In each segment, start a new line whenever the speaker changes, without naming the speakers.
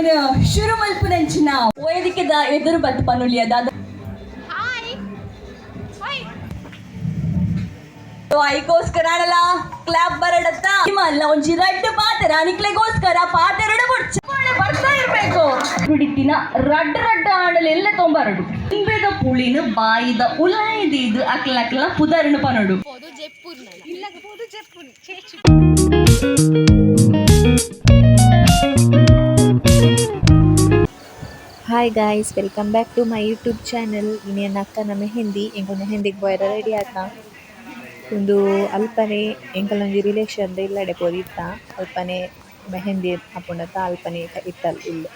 ಕಾರ್ಯಕ್ರಮದ ಶುರು ಮಲ್ಪುನಂಚಿನ ವೇದಿಕೆದ ಎದುರು ಬತ್ತು ಪನುಲಿಯದ ಐಕೋಸ್ಕರ ಕ್ಲಾಪ್ ಬರಡತ್ತ ಅಲ್ಲ ಒಂಜಿ ರಡ್ಡು ಪಾತ್ರ ನಿಕ್ಲೆಗೋಸ್ಕರ ಪಾತೆರಡು ಬರ್ತಾ ಇರ್ಬೇಕು ಹುಡಿತಿನ ರಡ್ಡ ರಡ್ಡ ಆಡಲೆಲ್ಲ ತೊಂಬರಡು ಇಂಬೆದ ಪುಳಿನ ಬಾಯಿದ ಉಲಾಯಿದ ಅಕ್ಲ ಪುದರ್ನು ಪನಡು
hi guys, welcome back to my YouTube channel. ಇನ್ನೇನು ಅಕ್ಕನ ಮೆಹಂದಿ ಎಂಕೊಂದು ಮೆಹಂದಿಗೆ ಬೋಯ್ರ ರೆಡಿ ಆತ ಒಂದು ಅಲ್ಪನೆ ಎಂಕಲೊಂಜಿ ರಿಲೇಷನ್ ಇಲ್ಲಡೆ ಪೋದಿತ್ತ ಅಲ್ಪನೆ ಮೆಹಂದಿ ಹಾಕೊಂಡತ್ತ ಅಲ್ಪನೆ ಇತ್ತಲ್ ಇಲ್ಲ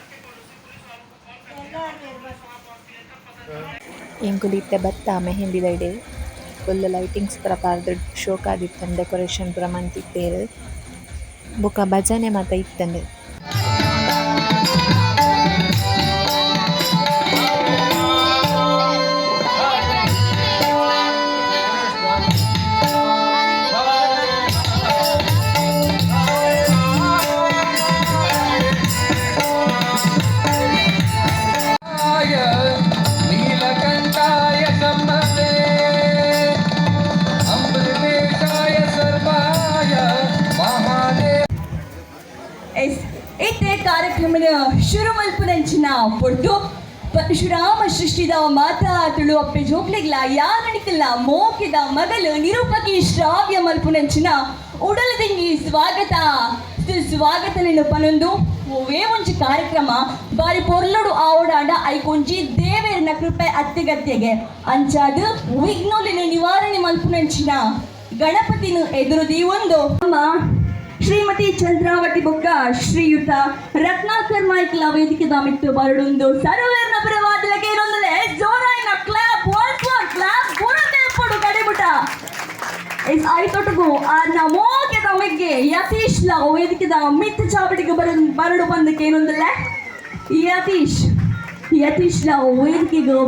ಎಂಕುಲಿತ್ತೆ ಬತ್ತ ಮೆಹಂದಿ ಲೈಡೆ ಫುಲ್ ಲೈಟಿಂಗ್ಸ್ ಪೂರ ಪಾರ್ದು ಶೋಕ್ ಆದಿತ್ತಂದು ಡೆಕೋರೇಷನ್ ಪೂರ ಮಂತಿತ್ತೇರು ಬೊಕ ಭಜನೆ ಮಾತ ಇತ್ತಂದು.
ಇತ್ತೆ ಕಾರ್ಯಕ್ರಮದ ಶುರು ಮಲ್ಪುನಂಚಿನ ಪೊಟ್ಟು ಪರಶುರಾಮ ಸೃಷ್ಟಿದ ಮಾತಾತುಳು ಅಪ್ಪೆ ಜೋಕ್ಲೆಗ್ಲ ಯಾರಣಿಕಲ್ಲ ಮೋಕಿದ ಮಗಲು ನಿರೂಪಕಿ ಶ್ರಾವ್ಯ ಮಲ್ಪುನಂಚಿನ ಉಡಲದಿಂಗಿ ಸ್ವಾಗತ ಪನೊಂದು ಓವೇ ಒಂಜಿ ಕಾರ್ಯಕ್ರಮ ಬಾರಿ ಪೊರ್ಲುಡು ಆವಡಾಂಡ ಐಕೊಂಜಿ ದೇವೇರ್ನ ಕೃಪೆ ಅತ್ಯಗತ್ಯಗೆ ಅಂಚಾದು ವಿಘ್ನೋಲಿನ ನಿವಾರಣೆ ಮಲ್ಪುನಂಚಿನ ಗಣಪತಿನ ಎದುರುದಿ ಒಂದು ಶ್ರೀಮತಿ ಚಂದ್ರಾವತಿ ಬೊಕ್ಕ ಶ್ರೀಯುತ ರತ್ನಾಕರ್ ನಾಯ್ಕಲ ವೇದಿಕೆ ದಾಮಿತ್ತು ಬರಡೊಂದು ಸರ್ವೇರ್ನ ಪರವಾದಲಕ್ಕೆ ಇರೊಂದಲೆ ಜೋರಾಯಿನ ಕ್ಲಾಪ್ ಕ್ಲಾಪ್ ಪೂರತೆ ಪಡು ಕಡಿಬುಟ ಎಸ್ ಐತೊಟುಗು ಆ ನಮೋಕೆ ತಮಗೆ ಯತೀಶ್ಲ ವೇದಿಕೆದ ಮಿತ್ ಚಾವಟಿಗೆ ಬರಡು ಬಂದಕ್ಕೆ ಏನೊಂದಲ್ಲ ಯತೀಶ್ಲ ವೇದಿಕೆಗೆ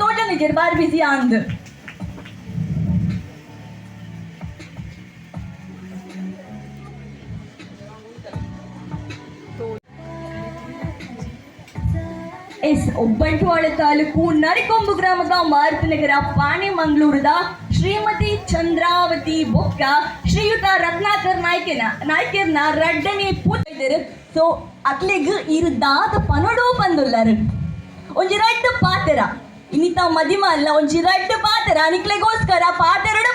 ತೋಟನಿಗೆ ಬಾರಿ ಬಿಸಿ ಅಂದ್ ಬಂಟ್ವಾಳ ತಾಲೂಕು ನರಿಕೊಂಬು ಗ್ರಾಮದ ಮಾರುತಿನಗರ ಪಾಣಿ ಮಂಗಳೂರದ ಶ್ರೀಮತಿ ಚಂದ್ರಾವತಿ ಬೊಕ್ಕ ಶ್ರೀಯುತ ರತ್ನಾಕರ್ ನಾಯ್ಕರ್ನ ರಡ್ಡನೆ ಪೂತಿದರು. ಸೊ ಅಕ್ಲೆಗ್ ಇರುದಾದ ಪನಡೋ ಬಂದುಲ್ಲರು ಒಂಜಿ ರಡ್ಡು ಪಾತೆರ ಇನ್ನಿತ ಮದಿಮ ಅಲ್ಲ ಒಂಜಿ ರಡ್ಡು ಪಾತೆರ ನಿಕ್ಲೆಗೋಸ್ಕರ ಪಾತೆರಡು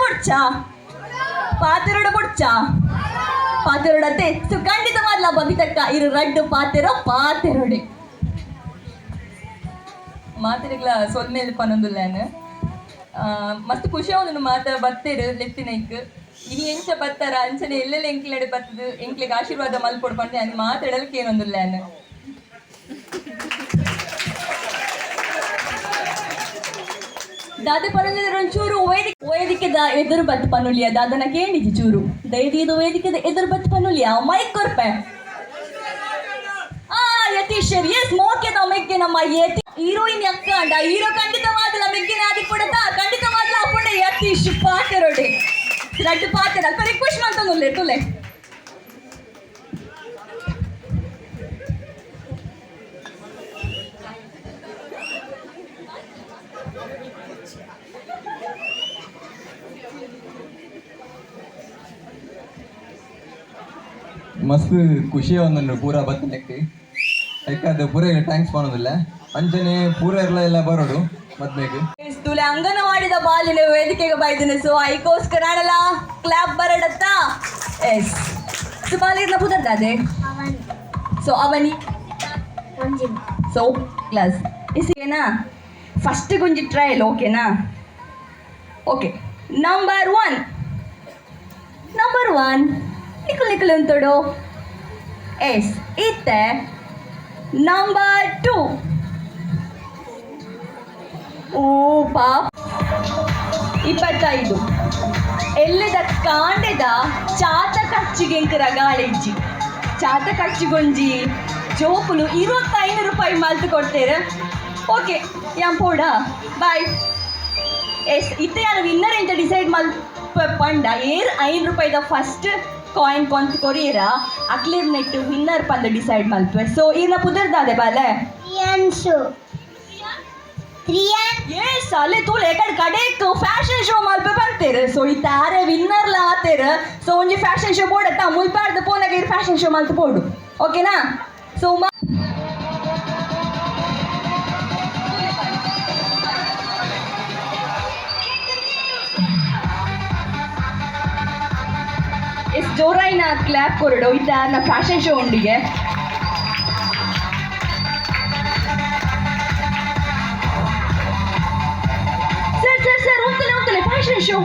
ಪಾತೆರಡತೆ ಸೊ ಖಂಡಿತವಾದ್ಲ ಬಬಿತಕ್ಕ ಇರು ರಡ್ಡು ಪಾತೆರೊಡೆ ಮಾತಿರಗ್ಲ ಸೊನ್ನೆಲ್ ಪನೊಂದುಲ್ಲೇನು ಮಸ್ತ್ ಖುಷಿ ಅವನು ಮಾತ ಬತ್ತೇರು ಲೆತ್ತಿನೈಕ್ ಇನಿ ಎಂಚ ಬತ್ತಾರ ಅಂಚನೆ ಎಲ್ಲೆಲ್ಲ ಎಂಕ್ಲೆಡೆ ಬತ್ತದು ಎಂಕ್ಲೆಗೆ ಆಶೀರ್ವಾದ ಮಲ್ಪೊಡ್ಕೊಂಡೆ ಅದು ಮಾತಾಡಲಿಕ್ಕೆ ಏನೊಂದುಲ್ಲೇನು ದಾದೆ ಪರಂಜದ ಒಂಚೂರು ವೇದಿಕೆದ ಎದುರು ಬತ್ ಪನುಲಿಯ ದಾದನ ಕೇಳಿಜಿ ಚೂರು ದಯದೀದು ವೇದಿಕೆದ ಎದುರು ಬತ್ ಪನುಲಿಯ ಮೈಕ್ ಕೊರ್ಪೆ ಯತೀಶ್ವರ್ ಎಸ್ ಮೋಕೆದ ಮೆಗ್ಗೆ ನಮ್ಮ ಯತಿ ಹೀರೋಯಿನ್ ಅಕ್ಕ ಅಂಡ ಹೀರೋ ಖಂಡಿತವಾದಲ ಮೆಗ್ಗಿನ ಆದಿ ಕೊಡತ ಖಂಡಿತವಾದಲ ಅಪ್ಪುಂಡೆ ಯತೀಶ್ ಪಾತೆರೊಡೆ ರಡ್ಡು ಪಾತೆರ ಅಲ್ಪ ರಿಕ್ವೆಸ್ಟ್ ಮಾಡ್ತಂದುಲ್ಲೆ ತುಲೆ
ಮಸ್ತ್ ಖುಷಿ ಒಂದನ್ನು ಪೂರ ಬತ್ತನಕ್ಕೆ ಯಾಕಂದ್ರೆ ಪೂರ ಟ್ಯಾಂಕ್ಸ್ ಮಾಡೋದಿಲ್ಲ ಅಂಚನೆ ಪೂರ ಎಲ್ಲ ಬರೋಡು ಮದ್ಮೆಗೆ
ತುಲೆ ಅಂಗನವಾಡಿದ ಬಾಲಿನ ವೇದಿಕೆಗೆ ಬೈದಿನ ಸೊ ಐಕೋಸ್ಕರ ಕ್ಲಾಪ್ ಬರಡತ್ತ ಎಸ್ ಸೊ ಬಾಲಿನ ಪುದರ್ದಾದೆ ಸೊ ಅವನಿ ಸೊ ಕ್ಲಾಸ್ ಇಸಿಗೆನಾ ಫಸ್ಟ್ ಗುಂಜಿ ಟ್ರಯಲ್ ಓಕೆನಾ ಓಕೆ ನಂಬರ್ ಒನ್ ನಿಖಲ್ ಅಂತೋಡು ಎಸ್ ಇತ್ತೆ ನಂಬರ್ 2 ಓ ಪಾಪ್ 25 ಎಲ್ಲದ ಕಾಂಡೆದ ಚಾತ ಖರ್ಚಿಗೆಂಕರ ಗಾಳಿಜ್ಜಿ ಚಾತ ಖರ್ಚಿಗೊಂಜಿ ಜೋಪುಲು 25 ರೂಪಾಯಿ ಮಲ್ತು ಕೊಡ್ತೇರೆ ಓಕೆ ಯಂಪೋಡ ಬಾಯ್ ಎಸ್ ಇತ್ತೆ ಯಾರು ವಿನ್ನರ್ ಎಂತ ಡಿಸೈಡ್ ಮಲ್ಪ ಪಂಡ ಏರ್ 5 ರೂಪಾಯಿದ ಫಸ್ಟ್ ಕಾಯಿನ್ ಕೊಂತ ಕೊರಿಯರ ಅಕ್ಲಿರ್ ನೆಟ್ ವಿನ್ನರ್ ಪಂದು ಡಿಸೈಡ್ ಮಲ್ಪೆ ಸೊ ಇನ್ನ ಪುದರ್ದಾದೆ ಬಾಲೆ ಎಸ್ ಅಲ್ಲೇ ತೂಲೆ ಎಕಡೆ ಕಡೆಕ್ ಫ್ಯಾಷನ್ ಶೋ ಮಲ್ಪೆ ಬಂತೇರು ಸೊ ಈ ತಾರೆ ವಿನ್ನರ್ ಲ ಆತೇರು ಸೊ ಒಂಜಿ ಫ್ಯಾಷನ್ ಶೋ ಬೋಡತ್ತ ಮುಲ್ಪಾಡ್ದು ಪೋನಾಗ ಫ್ಯಾಷನ್ ಶೋ ಮಲ್ತು ಬೋಡು ಓಕೆನಾ ಸೊ ಎಷ್ಟು ಜೋರಾಯಿನ ಕ್ಲಾಪ್ ಕೊರಡು ಇತ್ತ ನಾ ಫ್ಯಾಷನ್ ಶೋ ಉಂಡಿಗೆ ಸರ್ ಸರ್ ಸರ್ ಉಂತಲೆ ಉಂತಲೆ ಫ್ಯಾಷನ್ ಶೋ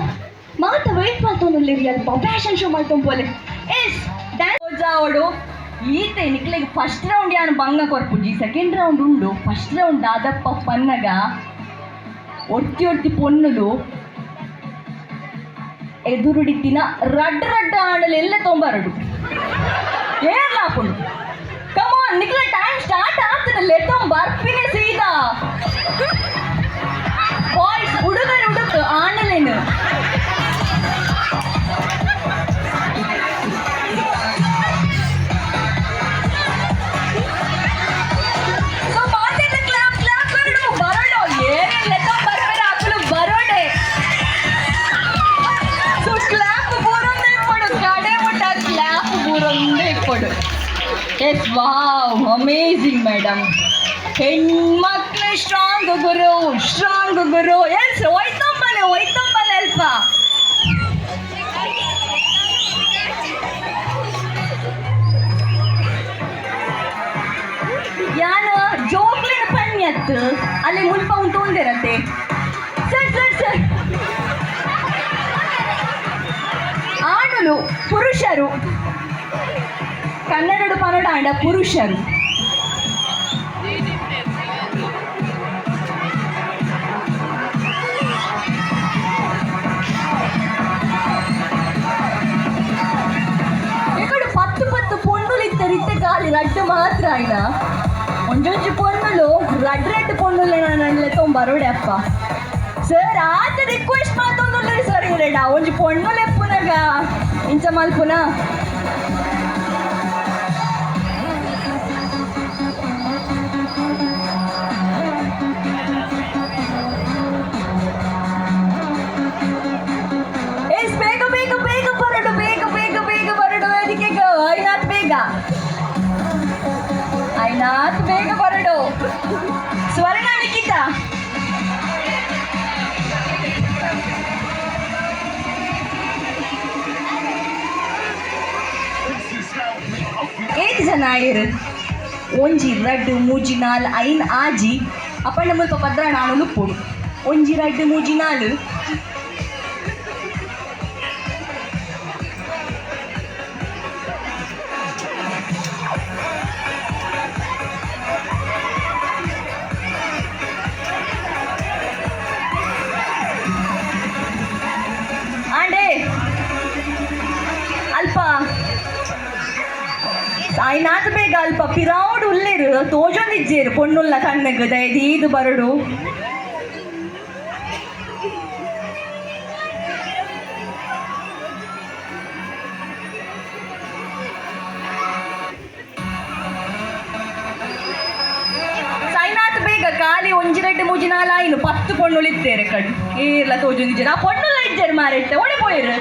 ಮಾತ ವೆಯ್ಟ್ ಮಾಡ್ತೊಂದುಲ್ಲೇರಿ ಅಲ್ಪ ಫ್ಯಾಷನ್ ಶೋ ಮಾಡ್ತೊಂಬೋಲೆ ಎಸ್ ಡ್ಯಾನ್ಸ್ ಆವಡು ಈತೆ ನಿಕ್ಲೆಗೆ ಫಸ್ಟ್ ರೌಂಡ್ ಯಾನು ಬಂಗ ಕೊರ್ಪುಜಿ ಸೆಕೆಂಡ್ ರೌಂಡ್ ಉಂಡು ಫಸ್ಟ್ ರೌಂಡ್ ಆದಪ್ಪ ಪನ್ನಗ ಒಟ್ಟಿ ಒಟ್ಟಿ ಪೊನ್ನುಲು ಎದುರುಡಿತ್ತಿನ ರಡ್ಡ ರಡ್ಡ ಆಡಲು ಎಲ್ಲ ತೊಂಬರಡು ಏರ್ಲ ಹಾಕೊಂಡು ಕಮಾನ್ ನಿಕ್ಲ ಟೈಮ್ ಸ್ಟಾರ್ಟ್ ಆಗ್ತದಲ್ಲ ಬರ್ಪಿನೇ ಸೀದಾ ಬಾಯ್ಸ್ ಹುಡುಗರು ಹುಡುಗ ಆಣಲೇನು ಎಸ್ ವಾವ್ ಅಮೇಜಿಂಗ್ ಮೇಡಮ್ ಹೆಣ್ಮಕ್ಳು ಸ್ಟ್ರಾಂಗ್ ಗುರು ಎಸ್ ಒಯ್ತಂಬಲೆ ಅಲ್ಪ ಯಾನು ಜೋಕ್ಲಿನ ಪಣ್ಯತ್ ಅಲ್ಲಿ ಮುಲ್ಪ ಉಂಟು ಒಂದಿರತ್ತೆ ಸರ್ ಸರ್ ಸರ್ ಆಡಲು ಪುರುಷರು ಕನ್ನಡಡು ಪನ್ನಡ ಆಂಡ ಪುರುಷರು ఇక్కడ 10 పొన్నులు ఇద్దరిtte గాలి రడ్డు మాత్ర ఆయన ಒಂಜೊಂಜಿ పొన్నులు ರಡ್ಡು పొన్నులు ನನ್ನೆಲ್ಲ ತೊಂಬರೋಡೆ ಅಪ್ಪ ಸರ್ ಆತ ರಿಕ್ವೆಸ್ಟ್ ಮಾತೊಂದುಲ್ಲೆ ಸರ್ ಇರೆಡ ಒಂಜಿ పొన్నులు ಎಪ್ಪುನಗ ಇಂಚ ಮಲ್ಪುನ ಐನಾಥ್ ಬೇಗ ಬರಡು ಸ್ವರ್ಣ ನಿಖಿತಾ ಏತ್ ಜನ ಆಯಿರು ಒಂಜಿ ರಡ್ಡು ಮೂಜಿ ನಾಲ್ ಐನ್ ಆಜಿ ಅಪ್ಪಣ್ಣ ಮುಲ್ಪ ಪದ್ರ ನಾನು ಲುಪ್ಪುಡು ಒಂಜಿ ರಡ್ಡು ಮೂಜಿ ನಾಲ್ ಅಲ್ಪ ಐನಾತ್ ಬೇಗ ಅಲ್ಪ ಪಿರಾವುಡು ಉಲ್ಲೇರು ತೋಜೊಂದಿಜ್ಜೇರು ಪೊಣ್ಣುಲ್ಲ ಕಣ್ಣಗೆ ದಯದೀದು ಬರಡು ಸೈನಾತ್ ಬೇಗ ಖಾಲಿ ಒಂಜಿ ರೆಡ್ಡು ಮೂಜಿ ನಾಲ ಇನ್ನು 10 ಪೊಣ್ಣುಲು ಇದ್ದೇರೆ ಕಡು ಏರ್ಲ ತೋಜೊಂದಿಜ್ಜೇರು ಆ ಪೊಣ್ಣುಲ್ಲ ಇಜ್ಜೇರು ಮಾರೆಟ್ಟೆ ಒಡೆ ಪೋಯಿರು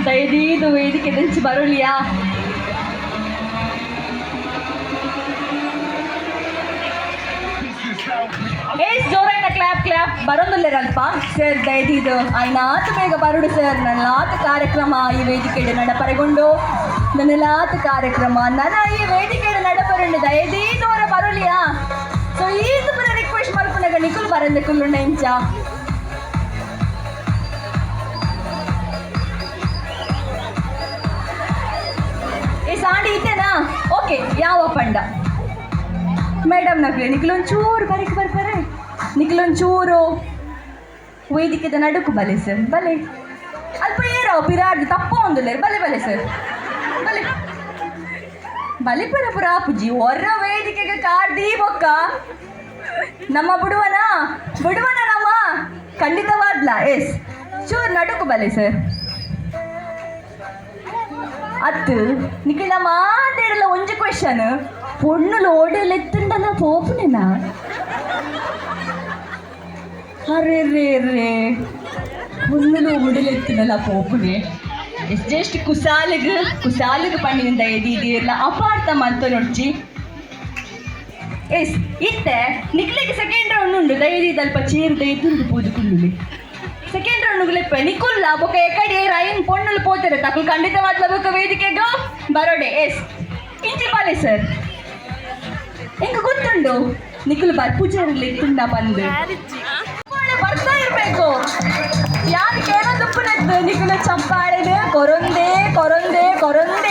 ದಯದೀದು ವೇದಿಕೆ ದಂಚಿ ಬರಲಿಯಾ ಏಸ್ ಜೋರಾಯಿನ ಕ್ಲಾಪ್ ಬರೋದಿಲ್ಲರಲ್ಪ ಸರ್ ದಯದೀದು ಐನಾತ್ ಬೇಗ ಬರುಡು ಸರ್ ನನ್ನಲಾತ್ ಕಾರ್ಯಕ್ರಮ ಈ ವೇದಿಕೆಡೆ ನಡಪರೆಗೊಂಡು ನನ್ನಲಾತ್ ಕಾರ್ಯಕ್ರಮ ನನ್ನ ಈ ವೇದಿಕೆಡೆ ನಡಪರೆಂಡು ದಯದೀದು ಅವರ ಬರಲಿಯಾ ಸೊ ಈದು ಪುರ ರಿಕ್ವೆಸ್ಟ್ ಮಾಡ್ಕೊಂಡಾಗ ನಿಕುಲ್ ಬರಂದೆ ಕುಲ್ಲುಂಡ ಇಂಚ ಈ ಸಾಡಿ ಇತ್ತೇನಾ ಓಕೆ ಯಾವ ಪಂಡ ಮೇಡಮ್ ನಕ್ಲೆ ನಿಕ್ಲೊಂಚೂರು ಬರೀಕ್ ಬರ್ತಾರೆ ನಿಕ್ಲೊಂಚೂರು ವೇದಿಕೆದ ನಡುಕು ಬಲೆ ಸರ್ ಬಲೆ ಅಲ್ಪ ಏರೋ ಪಿರಾರ್ದು ತಪ್ಪ ಒಂದುಲ್ಲೇರು ಬಲೆ ಸರ್ ಬಲೆ ಬಲಿಪುರ ಪುರಾಪುಜಿ ಹೊರ ವೇದಿಕೆಗೆ ಕಾರ್ದಿ ಬೊಕ್ಕ ನಮ್ಮ ಬಿಡುವನ ನಮ್ಮ ಖಂಡಿತವಾದ್ಲ ಎಸ್ ಚೂರ್ ನಡುಕು ಬಲೆ ಸರ್ ಅತ್ತು ನಿಖಿಲ ಮಾತಾಡಲ್ಲ ಒಂಜಿ ಕ್ವೆಶನ್ ಪೊಣ್ಣುಲು ಓಡಲೆತ್ತುಂಡಲ್ಲ ಪೋಪುನೇನಾ ಅರೆ ರೇ ರೇ ಪೊಣ್ಣುಲು ಓಡಲೆತ್ತುಂಡಲ್ಲ ಪೋಪುನೆ ಜಸ್ಟ್ ಕುಸಾಲಿಗೆ ಪಣ್ಣಿನಿಂದ ಎದಿದಿರಲ್ಲ ಅಪಾರ್ಥ ಮಂತ ನೋಡ್ಚಿ ಎಸ್ ಇತ್ತೆ ನಿಕ್ಲಿಗೆ ಸೆಕೆಂಡ್ ರೌಂಡ್ ಉಂಡು ದೈದಿ ದಲ್ಪ ಚೇರು ದೈದುಂಡು ಪೂಜುಕುಂಡುಲಿ ಸೆಕೆಂಡ್ ರೌಂಡ್ ಲೆಪ್ಪ ನಿಕುಲ್ಲ ಬೊಕ ಎಕಡೆ ರೈನ್ ಪೊಣ್ಣುಲು ಪೋತಾರೆ ತಕುಲು ಖಂಡಿತವಾದ ಬೊಕ ವೇದಿಕೆಗ ಬರೋಡೆ ಎಸ್ ಇಂಚಿ ಬಾಲೆ ಸರ್ ಎಂಗ ಗೊತ್ತುಂಡು ನಿಕುಲು ಪೂಜಾರಲ್ಲಿ ತುಂಡ ಬಂದು ಬರ್ತಾ ಇರ್ಬೇಕು ಯಾರು ಕೇಳೋ ದುಪ್ಪನದ್ದು ನಿಕುಲು ಚಪ್ಪಾಳೆದು ಕೊರೊಂದೆ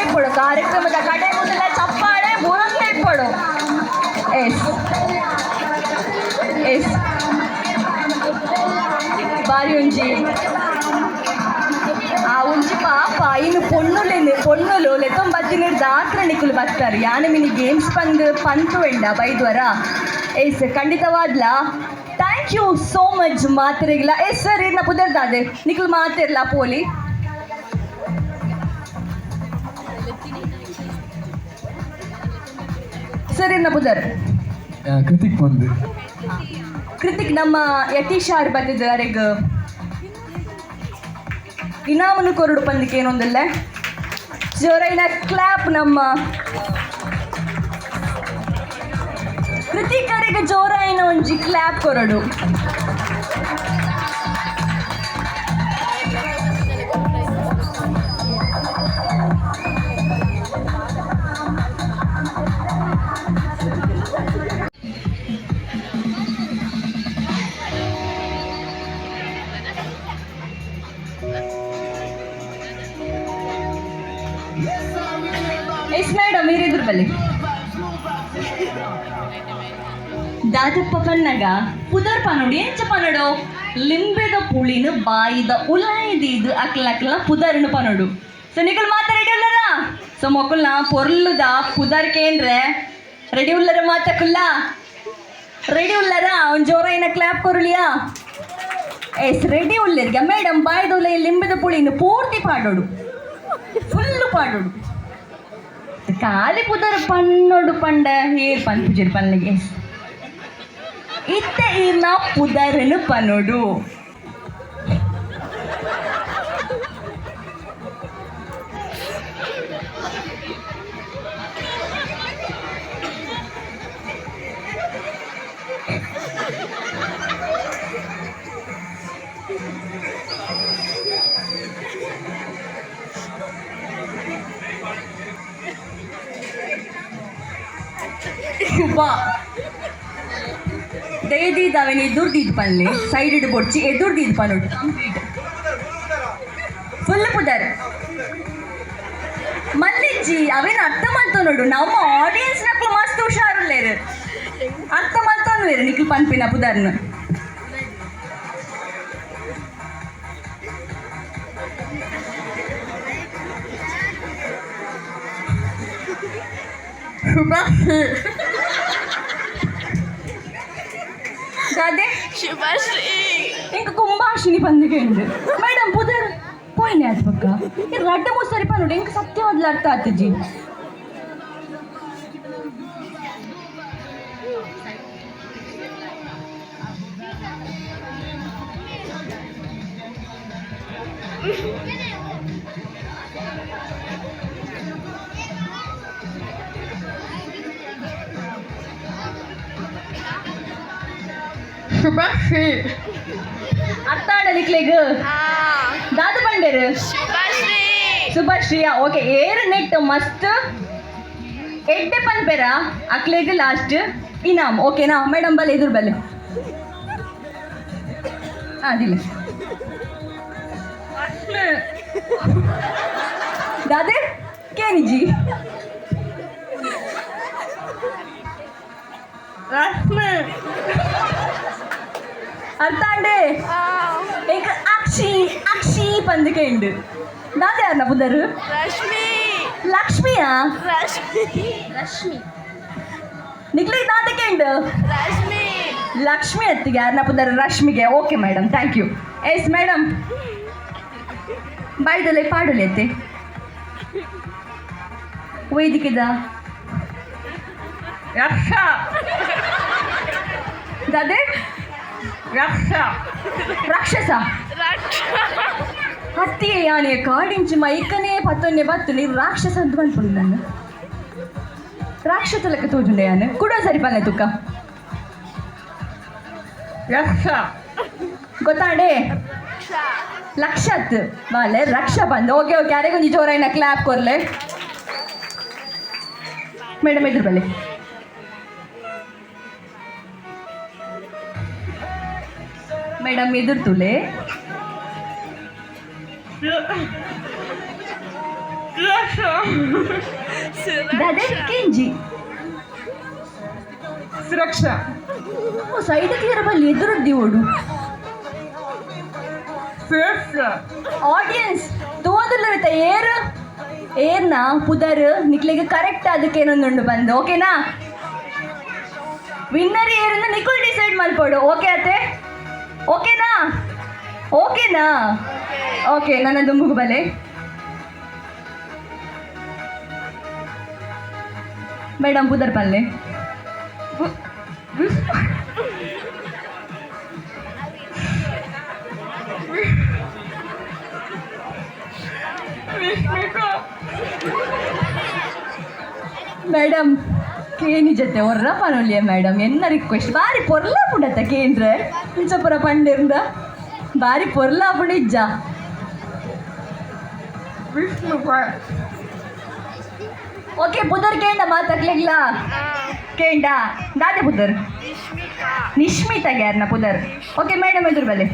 ಇಪ್ಪಡು ಕಾರ್ಯಕ್ರಮದ ಕಡೆ ಮುಂದೆಲ್ಲ ಚಪ್ಪಾಳೆ ಬುರಂದೆ ಇಪ್ಪಡು ಎಸ್ ಎಸ್ ಬಾರಿ ಒಂಜಿ ಆ ಒಂಜಿ ಪಾಪ ಇನ್ನು ಪೊಣ್ಣುಲು ಲೆತ್ತೊಂಬತ್ತಿನ ದಾತ್ರ ನಿಕುಲು ಬರ್ತಾರೆ ಯಾನ ಮಿನಿ ಗೇಮ್ಸ್ ಪಂತು ಎಂಡ ಬೈದ್ವರ ಎಸ್ ಖಂಡಿತವಾದ್ಲ ಥ್ಯಾಂಕ್ ಯು ಸೋ ಮಚ್ ಮಾತ್ರೆಗಿಲ್ಲ ಎಸ್ ಸರ್ ಇರ್ನ ಪುದರ್ದಾದೆ ನಿಕುಲು ಮಾತಿರ್ಲ ಪೋಲಿ ಸರ್ ಇರ್ನ ಪುದರ್ ಕೃತಿಕ್ ನಮ್ಮ ಯತೀಶ್ ಆರ್ ಬಂದಿದ್ದಾರೆಗ ಇನಾಮನು ಕೊರಡು ಪಂದಿಕೆ ಏನೊಂದಿಲ್ಲ ಜೋರೈನ ಕ್ಲಾಪ್ ನಮ್ಮ ಕೃತಿಕರಿಗೆ ಜೋರಾಯಿನ ಒಂಜಿ ಕ್ಲಾಪ್ ಕೊರಡು ಎಸ್ ಮೇಡಮ್ ಇರಿದ್ರು ಬಲ್ಲಿ ದಾದಪ್ಪ ಪನ್ನಗ ಪುದರ್ ಪನೋಡು ಎಂಚ ಪನಡು ಲಿಂಬೆದ ಪುಳಿನ ಬಾಯಿದ ಉಲಾಯಿದು ಅಕ್ಲ ಪುದರ್ನು ಪನೋಡು ಸೊ ನಿಕಲ್ ಮಾತ ರೆಡಿ ಉಲ್ಲರ ಸೊ ಮೊಕಲ್ನ ಪೊರ್ಲುದ ಪುದರ್ ಕೇಂದ್ರೆ ರೆಡಿ ಉಲ್ಲರ ಮಾತಕುಲ್ಲ ರೆಡಿ ಉಲ್ಲರ ಒಂದು ಜೋರೈನ ಕ್ಲಾಪ್ ಕೊರಲಿಯಾ ಎಸ್ ರೆಡಿ ಉಲ್ಲರ್ಗ ಮೇಡಮ್ ಬಾಯಿದ ಉಲಾಯಿ ಲಿಂಬೆದ ಪುಳಿನ ಪೂರ್ತಿ ಪಾಡೋಡು ಫುಲ್ಲು ಪಾಡೋಡು ಕಾಲಿ ಪುದರ್ ಪನ್ನೋಡು ಪಂಡ ಹೇರ್ ಪನ್ ಪುಜರ್ ಪನ್ನಿಗೆ ಇತ್ತೆ ಇರ್ನ ಪುದರನು ಪನೋಡು ಬಾ ದಯದೀದವನ್ ಎದುರ್ದಿದ್ದು ಪನ್ಲೆ ಸೈಡ್ ಇಡು ಬೊಡ್ಚಿ ಎದುರ್ದಿದ್ದು ಪನೋಡು ಫುಲ್ ಪುದರ್ ಮಲ್ಲಿಜ್ಜಿ ಅವೇನು ಅರ್ಥ ಮಾಡ್ತಾವ ನೋಡು ನಮ್ಮ ಆಡಿಯನ್ಸ್ ನಕ್ಲು ಮಸ್ತ್ ಹುಷಾರುಲ್ಲೇರು ಅರ್ಥ ಮಾಡ್ತಾವೇರು ನಿಕ್ಲು ಪನ್ಪಿನ ಪುದರ್ನು ಅದೇ
ಶುಭಶ್ರೀ
ಇಂಕ ಕುಂಭಾಷಿಣಿ ಪಂದಿಗೆ ಉಂಡು ಮೇಡಮ್ ಪುದರ್ ಪೋಯ್ನೆ ಅದು ಪಕ್ಕ ರಡ್ಡ ಮೂಸರಿ ಪನ್ನೋಡು ಇಂಕ ಸತ್ಯವಾದ್ಲ ಅರ್ಥ ಆತಜ್ಜಿ
ಶುಭಶ್ರೀ
ಅರ್ಥ ಆಡಲಿಕ್ಲೆಗ್ ದಾದ ಪಂಡೇರು
ಶುಭಶ್ರೀ
ಶುಭಶ್ರೀಯ ಓಕೆ ಏರ್ ನೆಟ್ ಮಸ್ತ್ ಎಡ್ಡೆ ಪನ್ಪೆರ ಅಕ್ಲೆಗ್ ಲಾಸ್ಟ್ ಇನಾಮ್ ಓಕೆನಾ ಮೇಡಮ್ ಬಲ್ಲೆ ಎದುರು ಬಲ್ಲೆ ಅದಿಲ್ಲ ದಾದೆ ಕೇನಿಜಿ ಅರ್ಥ ಅಂಡೆ ಅಕ್ಷಿ ಪಂದಿಕೆ ಉಂಡು ದಾದೆ ಯಾರನ್ನ ಬುದ್ಧರು
ರಶ್ಮಿ
ಲಕ್ಷ್ಮಿಯಾ
ರಶ್ಮಿ
ರಶ್ಮಿ ನಿಕ್ಲಿಗೆ ದಾತಕ್ಕೆ ಉಂಟು
ರಶ್ಮಿ
ಲಕ್ಷ್ಮಿ ಅತ್ತಿಗೆ ಯಾರನ್ನ ಪುದರ್ ರಶ್ಮಿಗೆ okay madam thank you yes madam ಬಾಯ್ದಲ್ಲೇ ಪಾಡಲೆ ಅತ್ತೆ ವೇದಿಕೆದ ರಕ್ಷಾ ದಾದೆ ರಕ್ಷಾ ರಾಕ್ಷಸ ಹತ್ತಿಗೆ ಯಾನೆ ಕಾಡಿಂಚು ಮೈಕನೇ ಪತ್ತೊನ್ನೆ ಬತ್ತು ನೀರು ರಾಕ್ಷಸ ಅಂತ ಬಂದ್ಕೊಂಡು ನಾನು ರಾಕ್ಷಸ ಲೆಕ್ಕ ತೋಜುಂಡೆ ಯಾನೆ ಕೂಡ ಸರಿ ಪಲ್ಲೆ ತುಕ್ಕ ರಕ್ಷ ಗೊತ್ತಾಡೆ ಲಕ್ಷತ್ ಬಾಲೆ ರಕ್ಷ ಬಂದು ಓಕೆ ಓಕೆ ಯಾರಿಗೆ ಒಂದು ಜೋರ ಕ್ಲಾಪ್ ಕೊರ್ಲೆ ಮೇಡಮ್ ಎದುರು ಬಲ್ಲಿ ಮೇಡಮ್ ಎದುರು ತುಲೆ ದಾದೆ ಕೆಂಜಿ ಸುರಕ್ಷಾ ಸೈಡ್ಗೆ ಇರಬಲ್ಲಿ ಎದುರಡ್ಡಿ ಓಡು ಆಡಿಯನ್ಸ್ ತೋದಲ್ಲ ಏರು ಏರ್ನ ಪುದರ್ ನಿಕ್ಲಿಗೆ ಕರೆಕ್ಟ್ ಅದಕ್ಕೆ ಏನೊಂದುಂಡು ಬಂದು ಓಕೆನಾ ವಿನ್ನರ್ ಏರನ್ನ ನಿಕುಲ್ ಡಿಸೈಡ್ ಮಾಡ್ಕೊಡು ಓಕೆ ಅತ್ತೆ ಓಕೆನಾ ಓಕೆನಾ ಓಕೆ ನನ್ನ ದುಂಬುಗು ಬಲೆ ಮೇಡಮ್ ಪುದರ್ ಪಲ್ಲೆ ಮೇಡಮ್ ಕೇನಿ ಜೊತೆ ಒರ್ರ ಪನೊಲಿಯ ಮೇಡಮ್ ಎನ್ನ ರಿಕ್ವೆಸ್ಟ್ ಬಾರಿ ಪೊರ್ಲ ಪುಡತ್ತ ಕೇಂದ್ರ ಇಂಚಪುರ ಪಂಡಿರ್ದ ಬಾರಿ ಪೊರ್ಲ ಪುಡಿಜ್ಜ ಓಕೆ ಪುದರ್ ಕೇಂಡ ಮಾತಾಡ್ಲಿಲ್ಲ ಕೇಂಡ ದಾದೆ ಪುದರ್ ನಿಶ್ಮಿತಾ ಯಾರನ್ನ ಪುದರ್ ಓಕೆ ಮೇಡಮ್ ಎದುರು ಬಲೆ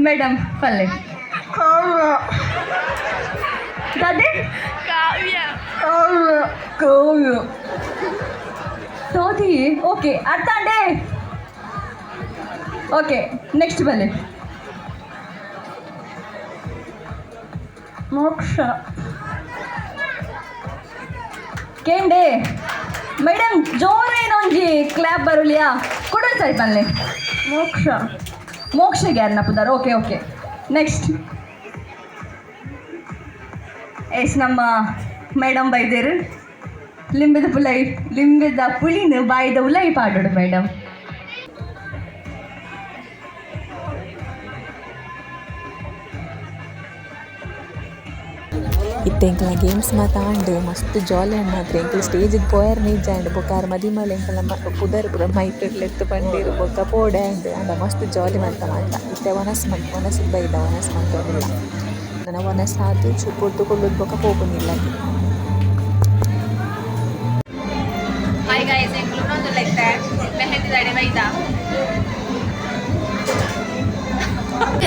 ಮೇಡಮ್ ಪಲ್ಲೆ ದಾದೆ
ಕಾವ್ಯ
ಕಾವ್ಯ ತೋದಿ ಓಕೆ ಅರ್ಥ ಅಂಡೆ ಓಕೆ ನೆಕ್ಸ್ಟ್ ಬಲೆ ಮೋಕ್ಷ ಕೇಂಡೆ ಮೇಡಮ್ ಜೋರೇನೊಂಜಿ ಕ್ಲಾಪ್ ಬರುಲಿಯಾ ಕೊಡೋದು ಸರಿ ಬಲ್ಲೆ ಮೋಕ್ಷ ಮೋಕ್ಷಗೆ ಯಾರನ್ನ ಪುದಾರ ಓಕೆ ಓಕೆ ನೆಕ್ಸ್ಟ್ ಎಸ್ ನಮ್ಮ ಮೇಡಮ್ ಬೈದೇರು ಲಿಂಬದ ಪುಳಿನ ಬಾಯ್ದ ಉಲೈ ಪಾಡೋಡು ಮೇಡಮ್
ಇತ್ತೆಂಕಲ ಗೇಮ್ಸ್ ಮಾತಾಂಡು ಮಸ್ತ್ ಜಾಲಿ ಮಾತ್ರ ಎಂಕಲ್ ಸ್ಟೇಜಿಗೆ ಪೋಯರ್ ನಿಜ ಅಂಡ್ ಬೊಕ್ಕಾರ್ ಮದಿ ಮಲೆ ಎಂಕಲ ಪುದರ್ ಪುರ ಮೈಟ್ಲೆತ್ತು ಪಂಡಿರು ಬೊಕ್ಕ ಪೋಡೆ ಅಂಡ್ ಮಸ್ತ್ ಜಾಲಿ ಮಾತ ಇತ್ತೆ ವನಸ್ ಬೈದ ವನಸ್ ಮಂತೋದಿಲ್ಲ ನನ್ನ ವನಸ್ ಆದು ಚುಪ್ಪೊತ್ತು ಕೊಳ್ಳೋದು ಬೊಕ್ಕ ಹೋಗುನಿಲ್ಲ
ಹಾಯ್ ಗೈಸ್ ಎಂಕ್ಲು ಇನ್ನೊಂದು ಲೆಕ್ಕ ಮೆಹಂದಿ ದಾಡೆ ಬೈದ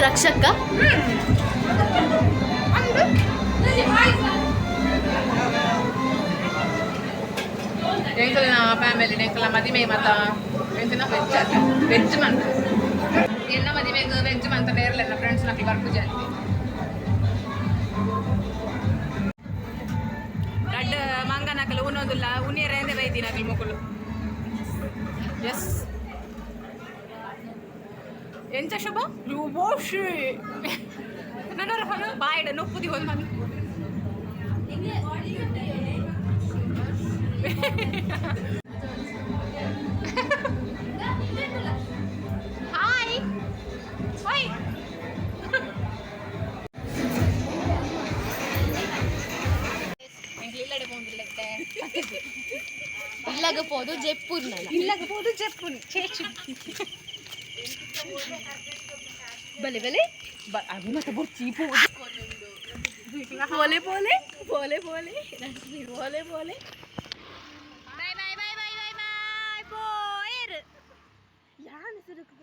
ರಕ್ಷಕ ಎಂಕಲ್ನ ಫ್ಯಾಮಿಲಿ ಎಂಕಲ್ನ ಮದುವೆ ಮತ್ತು ಎಂಕಲ್ನ ವೆಜ್ ಮಂತ ಎನ್ನ ಮದುವೆಗೆ ವೆಜ್ ಮಂತ ಬೇರೆ ನನ್ನ ಫ್ರೆಂಡ್ಸ್ ನಕ್ಲಿ ಬರ್ಪು ಜಾಸ್ತಿ ರಡ್ಡ್ ಮಂಗ ನಕಲು ಉನ್ನೋದಿಲ್ಲ ಉನ್ನಿಯರೇಂದೆ ಬೈದಿ ನಕಲು ಮುಕ್ಕಲು ಎಸ್ ಎಂತ ಶುಭ ಶುಭೋಶ್ರೀ ನನ್ನೋರ ಹೊಲ ಬಾಯಿಡ ನೊಪ್ಪುದಿ ಹೋದ್ ಮನೆ ಹಾಯ್ ಹಾಯ್ ఇల్లకపోదు జైపూర్ ఇల్లకపోదు జైపూర్ చేచు భలే భలే అవి మత బొచ్చి పోలే పోలే పోలే పోలే పోలే పోలే bye bye bye bye bye bye పోయిర్ యాన్ సురుకు